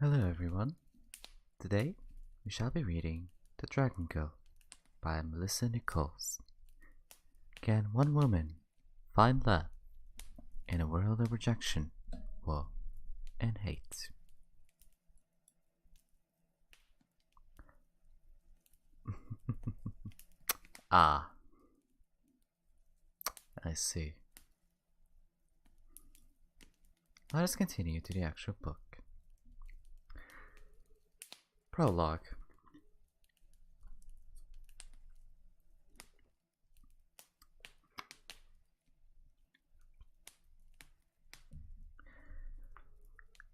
Hello everyone. Today we shall be reading The Dragon Girl by Melissa Nichols. Can one woman find love in a world of rejection, war, and hate? Ah, I see. Let us continue to the actual book. Prologue.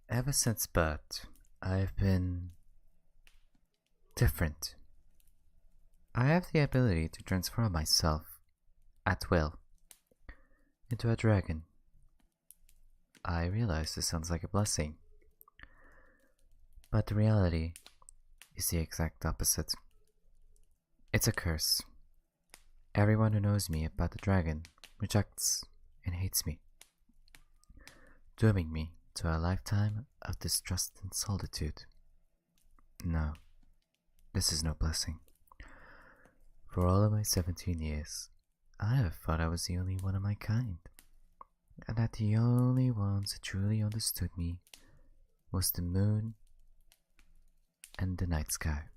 Ever since birth, I've been different. I have the ability to transform myself, at will, into a dragon. I realize this sounds like a blessing, but the reality is the exact opposite. It's a curse. Everyone who knows me about the dragon rejects and hates me, dooming me to a lifetime of distrust and solitude. No, this is no blessing. For all of my 17 years, I have thought I was the only one of my kind, and that the only ones who truly understood me was the moon and the night sky.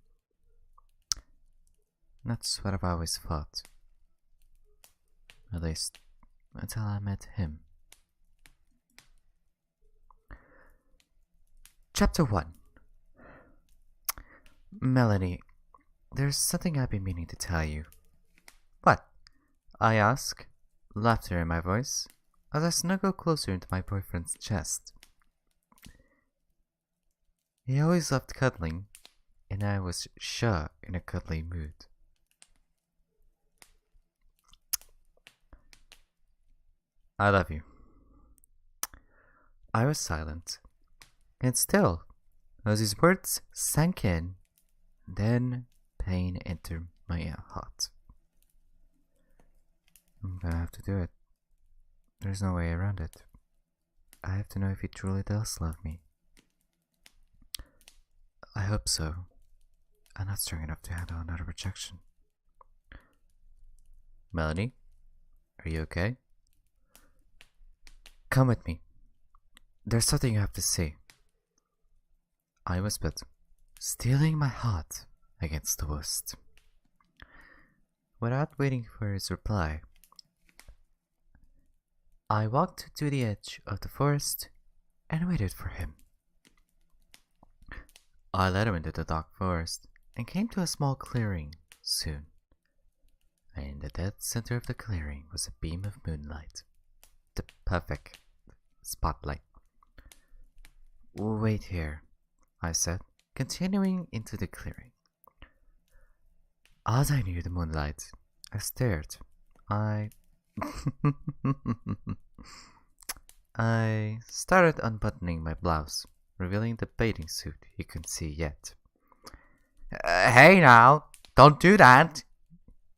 That's what I've always thought. At least, until I met him. Chapter 1. Melanie, there's something I've been meaning to tell you. What? I ask, laughter in my voice, as I snuggle closer into my boyfriend's chest. He always loved cuddling, and I was sure in a cuddly mood. I love you. I was silent, and still, as his words sank in, then pain entered my heart. I'm gonna have to do it. There's no way around it. I have to know if he truly does love me. I hope so. I'm not strong enough to handle another rejection. Melanie, are you okay? Come with me. There's something you have to say. I whispered, steeling my heart against the worst. Without waiting for his reply, I walked to the edge of the forest and waited for him. I led him into the dark forest and came to a small clearing soon. And in the dead center of the clearing was a beam of moonlight. The perfect spotlight. Wait here, I said, continuing into the clearing. As I neared the moonlight, I stared. I started unbuttoning my blouse, revealing the bathing suit he couldn't see yet. Hey now, don't do that,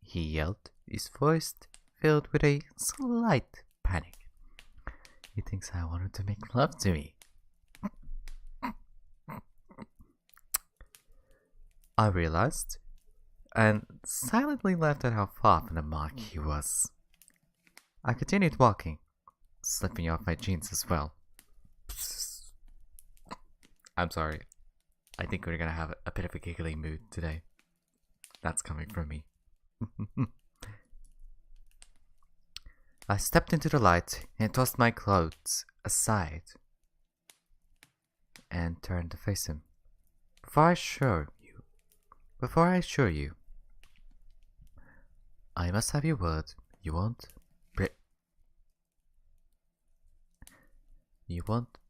he yelled, his voice filled with a slight panic. He thinks I wanted to make love to me. I realized, and silently laughed at how far from the mark he was. I continued walking, slipping off my jeans as well. I'm sorry. I think we're gonna have a bit of a giggly mood today. That's coming from me. I stepped into the light and tossed my clothes aside and turned to face him. Before I assure you, I must have your word you won't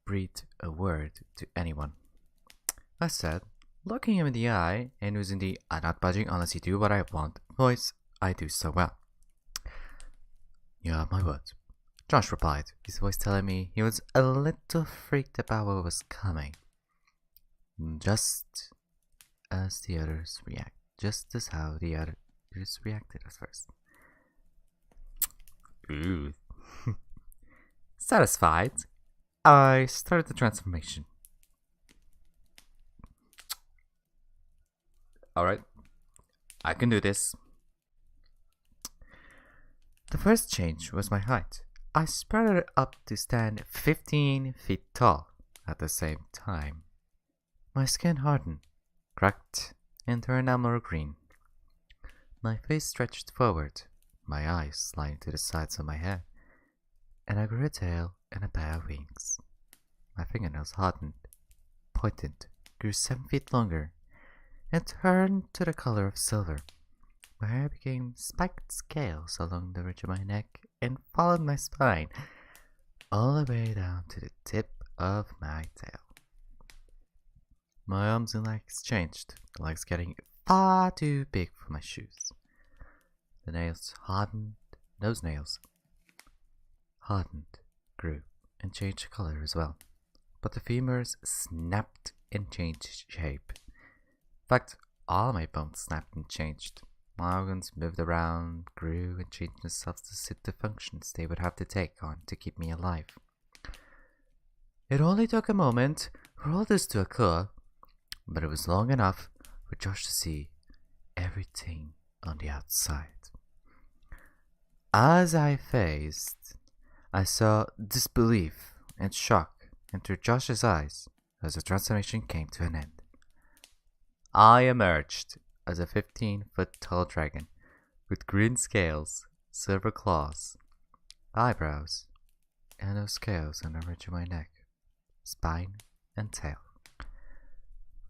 breathe a word to anyone, I said, looking him in the eye and using the I'm not budging unless you do what I want voice I do so well. You have my word, Josh replied, his voice telling me he was a little freaked about what was coming. Just as how the others reacted at first. Ooh. Satisfied, I started the transformation. Alright, I can do this. The first change was my height. I sprouted up to stand 15 feet tall at the same time. My skin hardened, cracked, and turned emerald green. My face stretched forward, my eyes sliding to the sides of my head, and I grew a tail and a pair of wings. My fingernails hardened, pointed, grew 7 feet longer, and turned to the color of silver. My hair became spiked scales along the ridge of my neck and followed my spine, all the way down to the tip of my tail. My arms and legs changed, the legs getting far too big for my shoes. The nails hardened, those nails hardened, grew, and changed color as well. But the femurs snapped and changed shape. In fact, all my bones snapped and changed. My organs moved around, grew, and changed themselves to suit the functions they would have to take on to keep me alive. It only took a moment for all this to occur, but it was long enough for Josh to see everything on the outside. As I faced, I saw disbelief and shock enter Josh's eyes as the transformation came to an end. I emerged as a 15-foot tall dragon with green scales, silver claws, eyebrows, and those scales on the ridge of my neck, spine, and tail.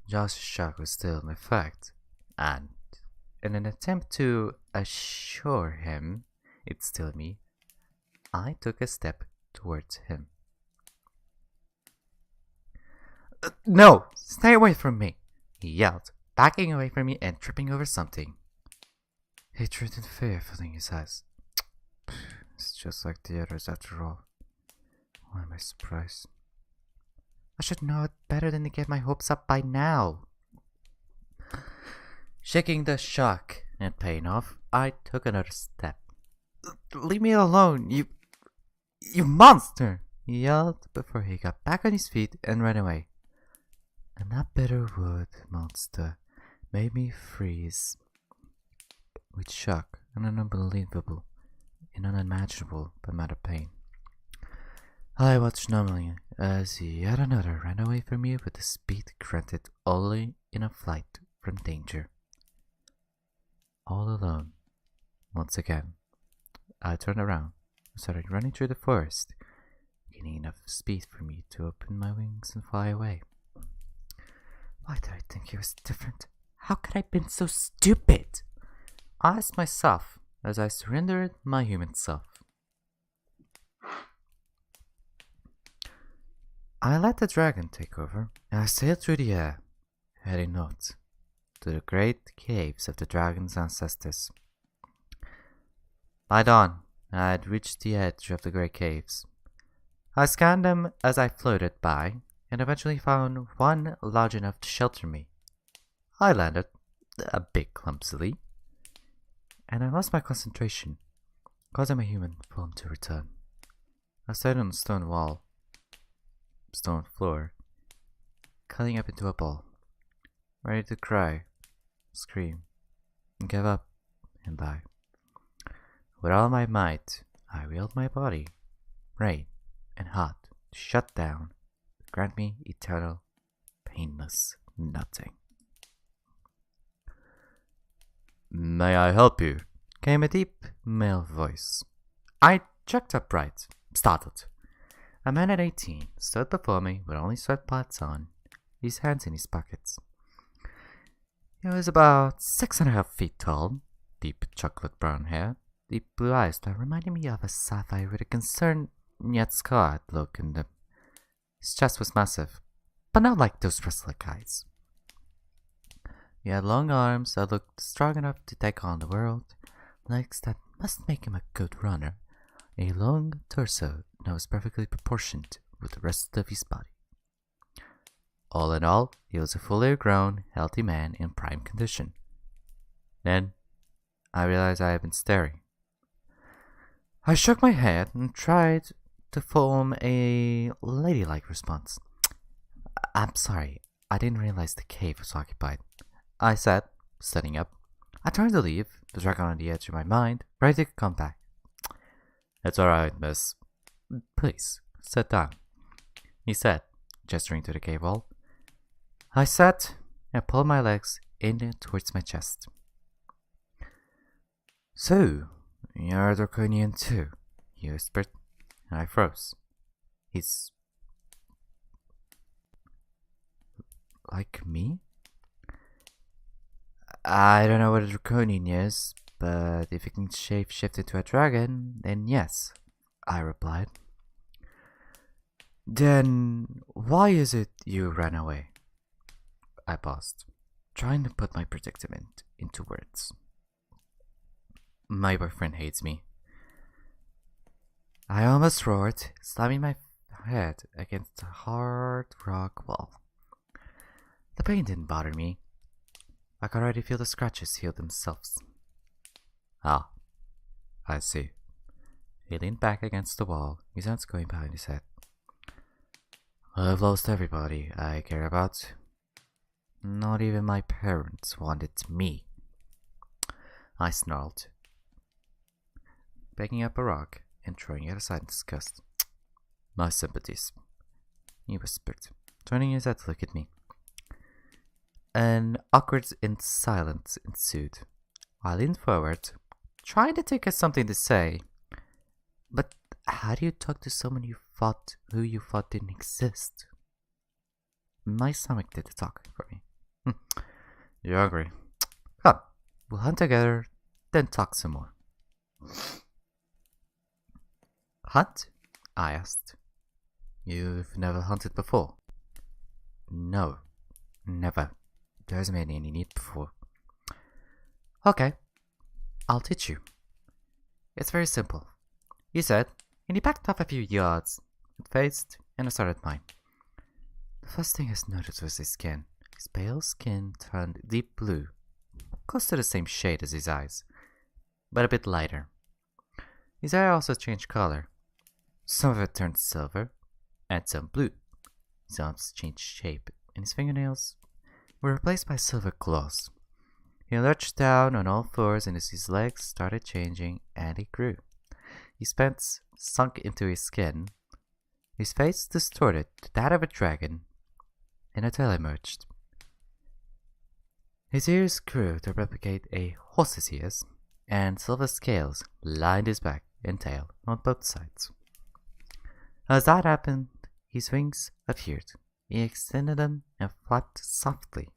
Josh's shock was still in effect, and in an attempt to assure him it's still me, I took a step towards him. No! Stay away from me! He yelled, backing away from me and tripping over something. Hatred and fear filling his eyes. It's just like the others after all. Why am I surprised? I should know it better than to get my hopes up by now. Shaking the shock and pain off, I took another step. Leave me alone, you monster! He yelled before he got back on his feet and ran away. And that bitter wood monster made me freeze with shock and an unbelievable and unimaginable amount of pain. I watched numbly as yet another ran away from me with a speed granted only in a flight from danger. All alone, once again, I turned around and started running through the forest, gaining enough speed for me to open my wings and fly away. Why did I think it was different? How could I have been so stupid? I asked myself as I surrendered my human self. I let the dragon take over, and I sailed through the air, heading north to the great caves of the dragon's ancestors. By dawn, I had reached the edge of the great caves. I scanned them as I floated by, and eventually found one large enough to shelter me. I landed, a bit clumsily, and I lost my concentration, causing my human form to return. I stood on the stone floor, cutting up into a ball, ready to cry, scream, and give up and die. With all my might, I willed my body, brain, and heart to shut down, to grant me eternal, painless nothing. May I help you? Came a deep male voice. I jerked upright, startled. A man at 18 stood before me with only sweatpants on, his hands in his pockets. He was about 6.5 feet tall, deep chocolate brown hair, deep blue eyes that reminded me of a sapphire with a concerned yet scarred look in them. His chest was massive, but not like those wrestler guys. He had long arms that looked strong enough to take on the world, legs that must make him a good runner, a long torso that was perfectly proportioned with the rest of his body. All in all, he was a fully grown, healthy man in prime condition. Then, I realized I had been staring. I shook my head and tried to form a ladylike response. I'm sorry, I didn't realize the cave was occupied, I said, Standing up, I turned to leave, the dragon on the edge of my mind, ready to come back. It's alright, miss. Please, sit down, he said, gesturing to the cave wall. I sat and pulled my legs in towards my chest. So, you're a draconian too, he whispered, and I froze. He's like me? I don't know what a draconian is, but if it can shape-shift into a dragon, then yes, I replied. Then why is it you ran away? I paused, trying to put my predicament into words. My boyfriend hates me. I almost roared, slamming my head against the hard rock wall. The pain didn't bother me. I could already feel the scratches heal themselves. Ah, I see. He leaned back against the wall, his hands going behind his head. I've lost everybody I care about. Not even my parents wanted me. I snarled, picking up a rock and throwing it aside in disgust. My sympathies, he whispered, turning his head to look at me. An awkward silence ensued. I leaned forward, trying to think of something to say. But how do you talk to someone who you thought didn't exist? My stomach did the talking for me. You're hungry. Come, we'll hunt together, then talk some more. Hunt? I asked. You've never hunted before? No, never. There hasn't been any need before. Okay, I'll teach you. It's very simple, he said, and he backed off a few yards, and faced, and I started mine. The first thing I noticed was his skin. His pale skin turned deep blue, close to the same shade as his eyes, but a bit lighter. His hair also changed color. Some of it turned silver, and some blue. His arms changed shape, and his fingernails were replaced by silver claws. He lurched down on all fours, and as his legs started changing, and he grew. His pants sunk into his skin, his face distorted to that of a dragon, and a tail emerged. His ears grew to replicate a horse's ears, and silver scales lined his back and tail on both sides. As that happened, his wings appeared. He extended them and flapped softly,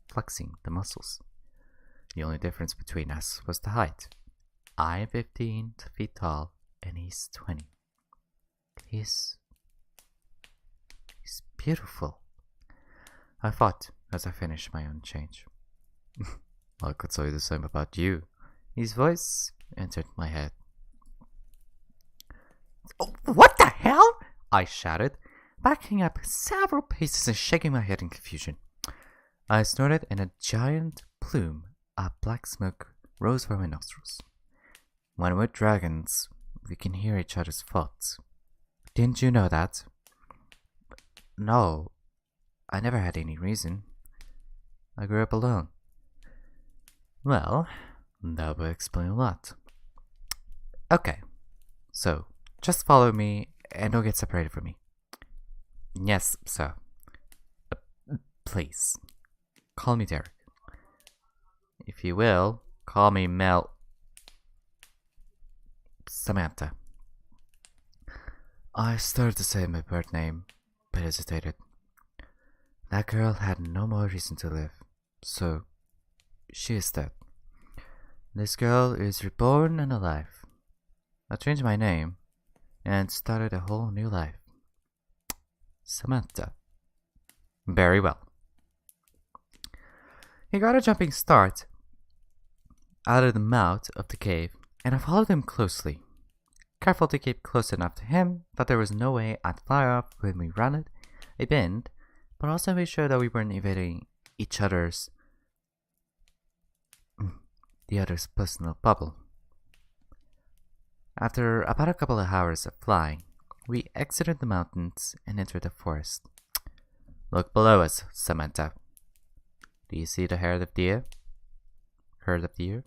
flexing the muscles. The only difference between us was the height. I am 15 feet tall, and he's 20. He's beautiful, I thought as I finished my own change. I could say the same about you. His voice entered my head. Oh, what the hell? I shouted, backing up several paces and shaking my head in confusion. I snorted, and a giant plume of black smoke rose from my nostrils. When we're dragons, we can hear each other's thoughts. Didn't you know that? No, I never had any reason. I grew up alone. Well, that would explain a lot. Okay, so just follow me and don't get separated from me. Yes, sir. Please, call me Derek. If you will, call me Samantha. I started to say my birth name, but hesitated. That girl had no more reason to live, so she is dead. This girl is reborn and alive. I changed my name and started a whole new life. Samantha. Very well. He got a jumping start out of the mouth of the cave, and I followed him closely, careful to keep close enough to him that there was no way I'd fly off when we rounded a bend, but also make sure that we weren't invading the other's personal bubble. After about a couple of hours of flying, we exited the mountains and entered the forest. Look below us, Samantha. Do you see the herd of deer? Herd of deer?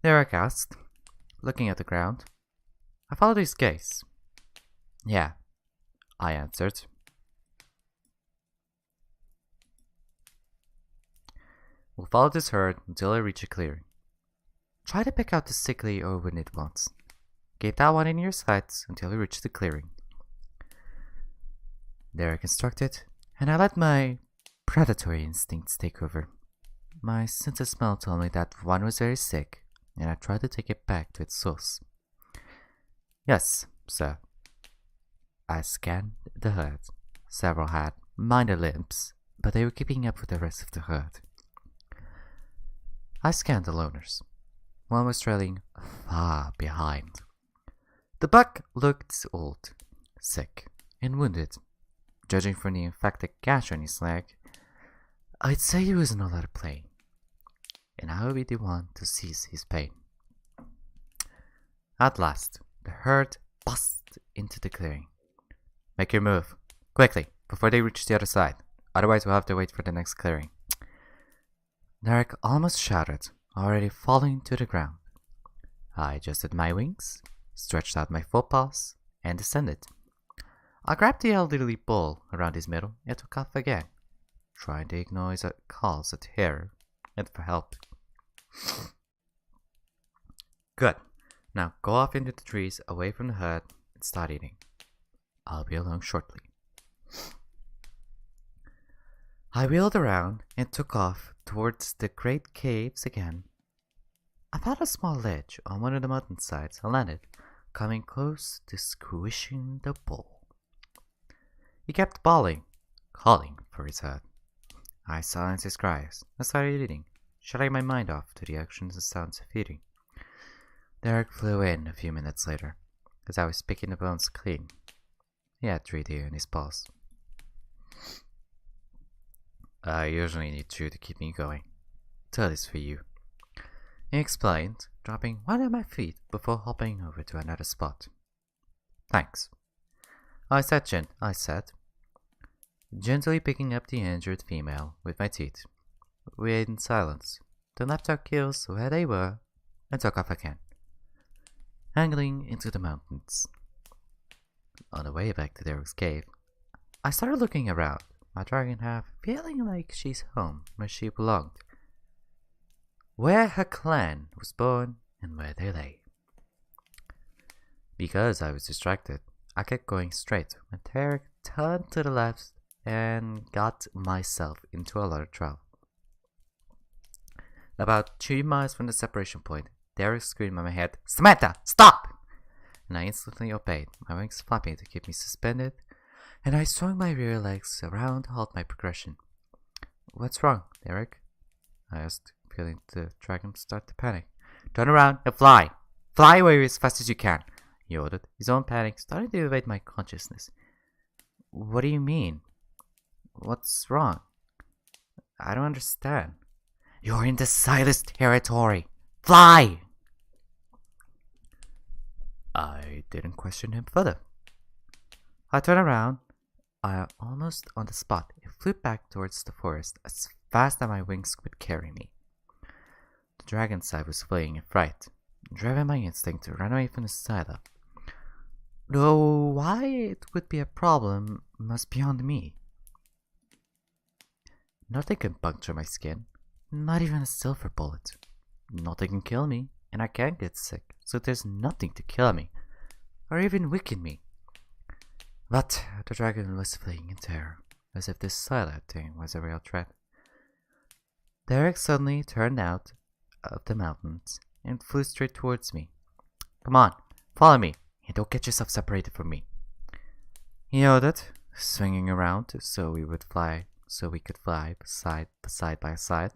Derek asked, looking at the ground. I followed his gaze. Yeah, I answered. We followed this herd until I reached a clearing. Try to pick out the sickly or wounded ones. Keep that one in your sights until we reach the clearing. Derek instructed, and I let my predatory instincts take over. My sense of smell told me that one was very sick, and I tried to take it back to its source. Yes, sir. I scanned the herd. Several had minor limps, but they were keeping up with the rest of the herd. I scanned the loners. One was trailing far behind. The buck looked old, sick, and wounded. Judging from the infected gash on his leg, I'd say he was in a lot of pain, and I would be the one to seize his pain. At last, the herd bust into the clearing. Make your move, quickly, before they reach the other side. Otherwise, we'll have to wait for the next clearing. Derek almost shouted, already falling to the ground. I adjusted my wings, stretched out my forepaws, and descended. I grabbed the elderly bull around his middle and took off again, trying to ignore his calls at terror and for help. Good. Now go off into the trees away from the herd and start eating. I'll be along shortly. I wheeled around and took off towards the great caves again. I found a small ledge on one of the mountainsides and landed, coming close to squishing the bull. He kept bawling, calling for his herd. I silenced his cries and started eating, shutting my mind off to the actions and sounds of eating. Derek flew in a few minutes later, as I was picking the bones clean. He had 3 deer in his paws. I usually need 2 to keep me going. So this for you. He explained, dropping one of my feet before hopping over to another spot. Thanks. I said, gently picking up the injured female with my teeth. We ate in silence, then left our kills where they were and took off again, angling into the mountains. On the way back to Derek's cave, I started looking around, my dragon half feeling like she's home where she belonged, where her clan was born and where they lay. Because I was distracted, I kept going straight when Derek turned to the left and got myself into a lot of trouble. About 2 miles from the separation point, Derek screamed at my head, "Samantha, stop!" And I instantly obeyed, my wings flapping to keep me suspended, and I swung my rear legs around to halt my progression. What's wrong, Derek? I asked, feeling the dragon start to panic. Turn around and fly! Fly away as fast as you can, he ordered, his own panic starting to evade my consciousness. What do you mean? What's wrong? I don't understand. You're in the Silas territory. Fly! I didn't question him further. I turned around, almost on the spot, and flew back towards the forest as fast as my wings could carry me. The dragon's side was fleeing in fright, driven by instinct to run away from the silo. Though why it would be a problem was beyond me. Nothing can puncture my skin, not even a silver bullet. Nothing can kill me, and I can't get sick, so there's nothing to kill me, or even weaken me. But the dragon was fleeing in terror, as if this silent thing was a real threat. Derek suddenly turned out of the mountains and flew straight towards me. Come on, follow me, and don't get yourself separated from me. He ordered, swinging around so we could fly side by side.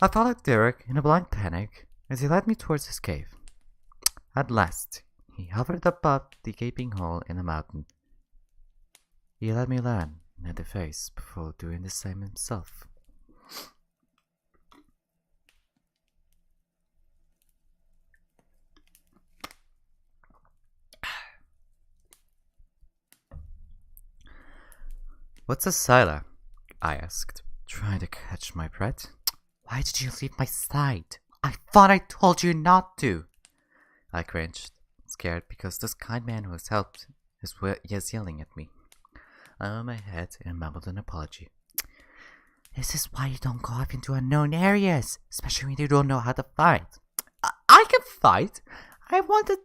I followed Derek in a blind panic as he led me towards his cave. At last, he hovered above the gaping hole in the mountain. He let me land in the face before doing the same himself. What's a Sila? I asked, trying to catch my breath. Why did you leave my side? I thought I told you not to. I cringed, scared because this kind man who has helped is yelling at me. I hung my head and mumbled an apology. This is why you don't go off into unknown areas, especially when you don't know how to fight. I can fight. I won the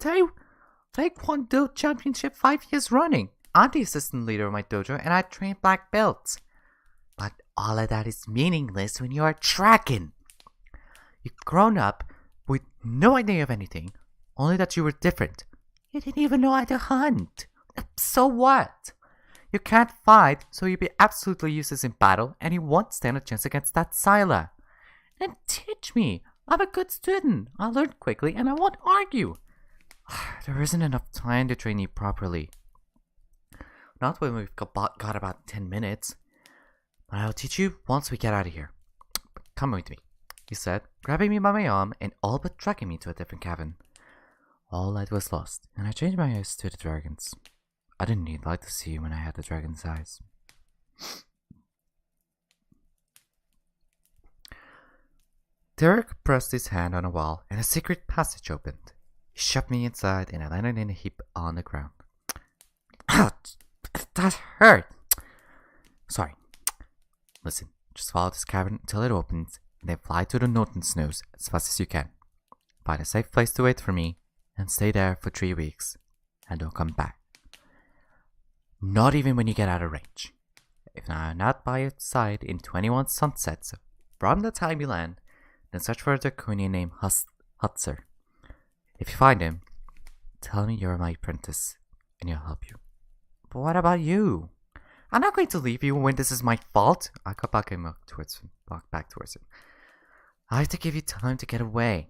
Taekwondo Championship 5 years running. I'm the assistant leader of my dojo, and I train black belts. But all of that is meaningless when you are a dragon. You've grown up with no idea of anything, only that you were different. You didn't even know how to hunt. So what? You can't fight, so you'll be absolutely useless in battle, and you won't stand a chance against that Scylla. And teach me. I'm a good student. I'll learn quickly, and I won't argue. There isn't enough time to train you properly. Not when we've got about 10 minutes. But I'll teach you once we get out of here. Come with me, he said, grabbing me by my arm and all but dragging me to a different cabin. All light was lost, and I changed my eyes to the dragons. I didn't need light to see when I had the dragon's eyes. Derek pressed his hand on a wall, and a secret passage opened. He shoved me inside, and I landed in a heap on the ground. That hurt! Sorry. Listen, just follow this cavern until it opens, and then fly to the northern snows as fast as you can. Find a safe place to wait for me, and stay there for 3 weeks, and don't come back. Not even when you get out of range. If I'm not by your side in 21 sunsets from the time you land, then search for a Draconian named Hutzer. If you find him, tell me you're my apprentice, and he'll help you. But what about you? I'm not going to leave you when this is my fault. I got back and walked back towards him. I have to give you time to get away.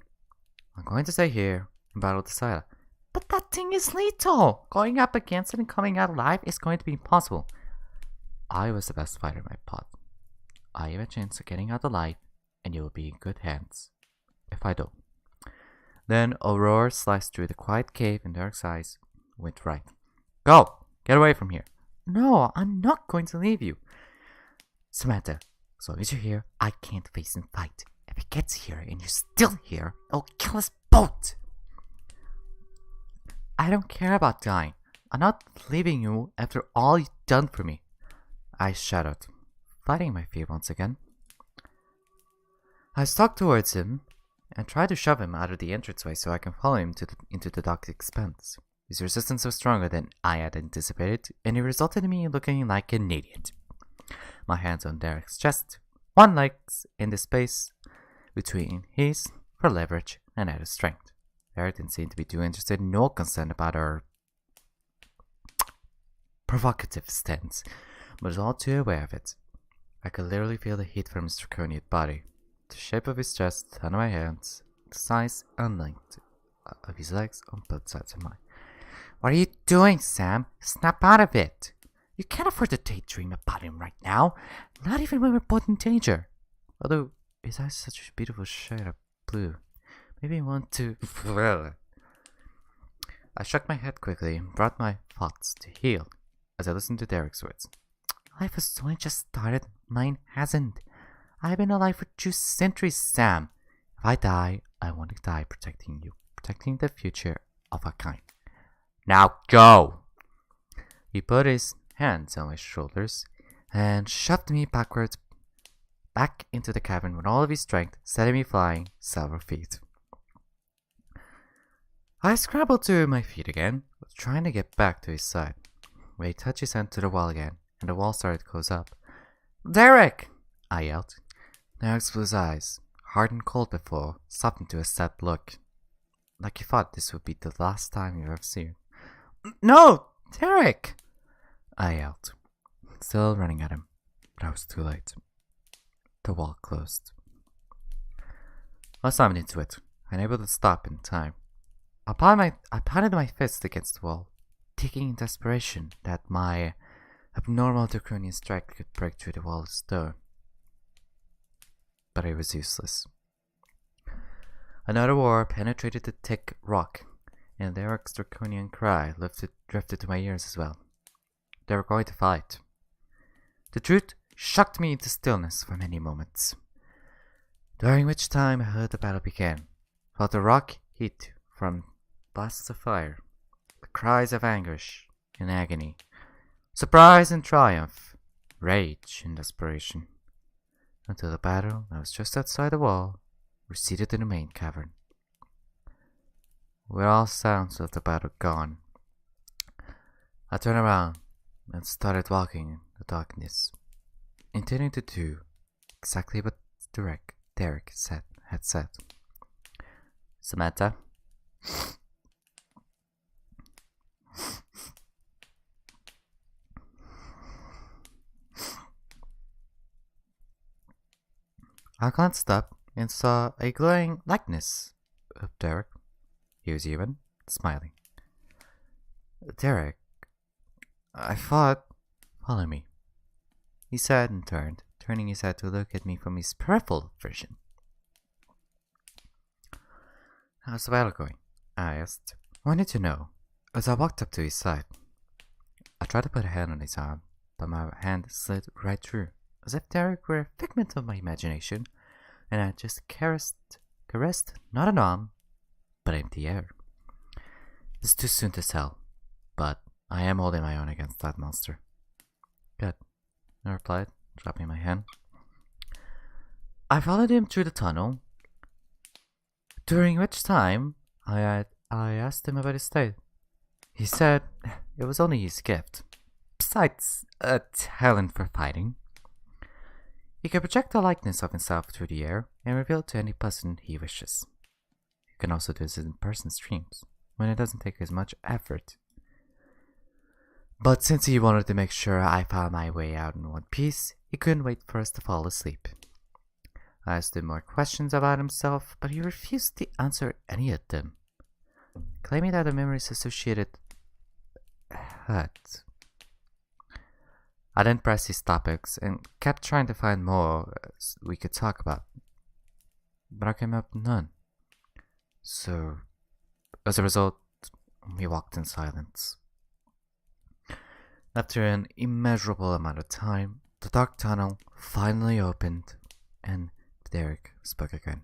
I'm going to stay here and battle the Scylla. But that thing is lethal! Going up against it and coming out alive is going to be impossible. I was the best fighter in my pod. I have a chance of getting out alive, and you will be in good hands. If I don't. Then a roar sliced through the quiet cave, and Derek's eyes went right. Go! Get away from here. No, I'm not going to leave you. Samantha, as long as you're here, I can't face and fight. If it gets here and you're still here, it'll kill us both. I don't care about dying. I'm not leaving you after all you've done for me. I shuddered, fighting my fear once again. I stalked towards him and tried to shove him out of the entranceway so I can follow him into the dark expanse. His resistance was stronger than I had anticipated, and it resulted in me looking like an idiot. My hands on Derek's chest, one leg in the space between his for leverage and added strength. Derek didn't seem to be too interested nor concerned about our provocative stance, but was all too aware of it. I could literally feel the heat from his draconian body, the shape of his chest, the ton of my hands, the size and length of his legs on both sides of mine. What are you doing, Sam? Snap out of it! You can't afford to daydream about him right now, not even when we're both in danger. Although, his eyes are such a beautiful shade of blue. Maybe I want to... I shook my head quickly and brought my thoughts to heel as I listened to Derek's words. Life has only just started, mine hasn't. I've been alive for 2 centuries, Sam. If I die, I want to die protecting you, protecting the future of our kind. Now go! He put his hands on my shoulders and shoved me backwards back into the cavern with all of his strength, setting me flying several feet. I scrambled to my feet again, trying to get back to his side. When he touched his hand to the wall again, and the wall started to close up. Derek! I yelled. Derek's blue eyes, hard and cold before, softened to a sad look. Like he thought this would be the last time you ever see him. No! Derek! I yelled, still running at him, but I was too late. The wall closed. I slammed into it, unable to stop in time. I pounded my fist against the wall, thinking in desperation that my abnormal draconian strike could break through the wall of stone. But it was useless. Another roar penetrated the thick rock, and Derek's draconian cry drifted to my ears as well. They were going to fight. The truth shocked me into stillness for many moments, during which time I heard the battle begin, felt the rock heat from blasts of fire, the cries of anguish and agony, surprise and triumph, rage and desperation, until the battle that was just outside the wall receded in the main cavern. With all sounds of the battle gone, I turned around and started walking in the darkness, intending to do exactly what Derek had said. Samantha? I glanced up and saw a glowing likeness of Derek. He was even smiling. Derek, I thought, follow me, he said and turned, turning his head to look at me from his peripheral vision. How's the battle going? I asked. Wanted to know, as I walked up to his side. I tried to put a hand on his arm, but my hand slid right through, as if Derek were a figment of my imagination, and I just caressed not an arm, but empty air. It's too soon to tell, but I am holding my own against that monster. Good, I replied, dropping my hand. I followed him through the tunnel, during which time I asked him about his state. He said it was only his gift, besides a talent for fighting. He can project a likeness of himself through the air and reveal it to any person he wishes. He can also do this in person streams, when it doesn't take as much effort. But since he wanted to make sure I found my way out in one piece, he couldn't wait for us to fall asleep. I asked him more questions about himself, but he refused to answer any of them, claiming that the memories associated hurt. I then pressed these topics and kept trying to find more we could talk about, but I came up with none. So, as a result, we walked in silence. After an immeasurable amount of time, the dark tunnel finally opened, and Derek spoke again.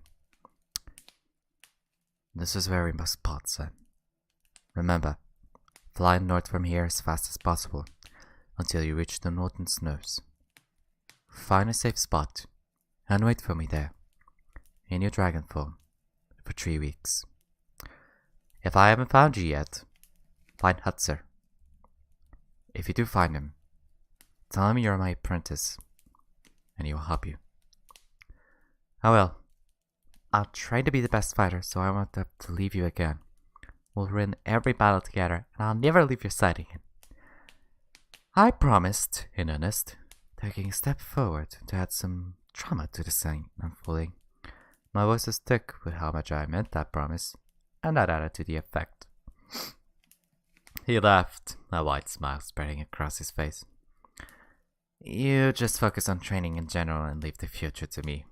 This is where we must part, son. Remember, fly north from here as fast as possible, until you reach the northern snows. Find a safe spot, and wait for me there, in your dragon form, for 3 weeks. If I haven't found you yet, find Hutzer. If you do find him, tell him you're my apprentice, and he will help you. Oh well, I'll try to be the best fighter, so I won't have to leave you again. We'll win every battle together, and I'll never leave your side again. I promised, in earnest, taking a step forward to add some drama to the scene unfolding. My voice was thick with how much I meant that promise, and that added to the effect. He laughed, a wide smile spreading across his face. You just focus on training in general and leave the future to me.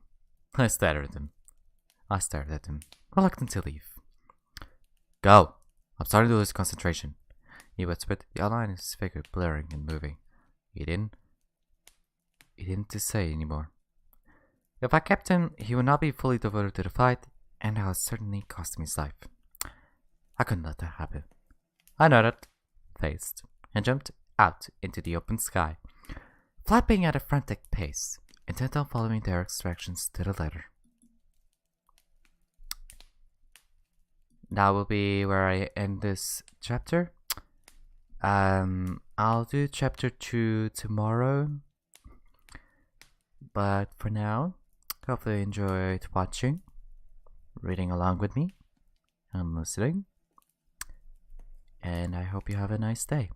I stared at him, reluctant to leave. Go! I'm starting to lose concentration. He whispered, the outline of his figure blurring and moving. He didn't say anymore. If I kept him, he would not be fully devoted to the fight, and that would certainly cost him his life. I couldn't let that happen. I nodded, faced, and jumped out into the open sky, flapping at a frantic pace, intent on following Derek's directions to the letter. That will be where I end this chapter. I'll do chapter 2 tomorrow. But for now, hopefully you enjoyed watching, reading along with me, and listening. And I hope you have a nice day.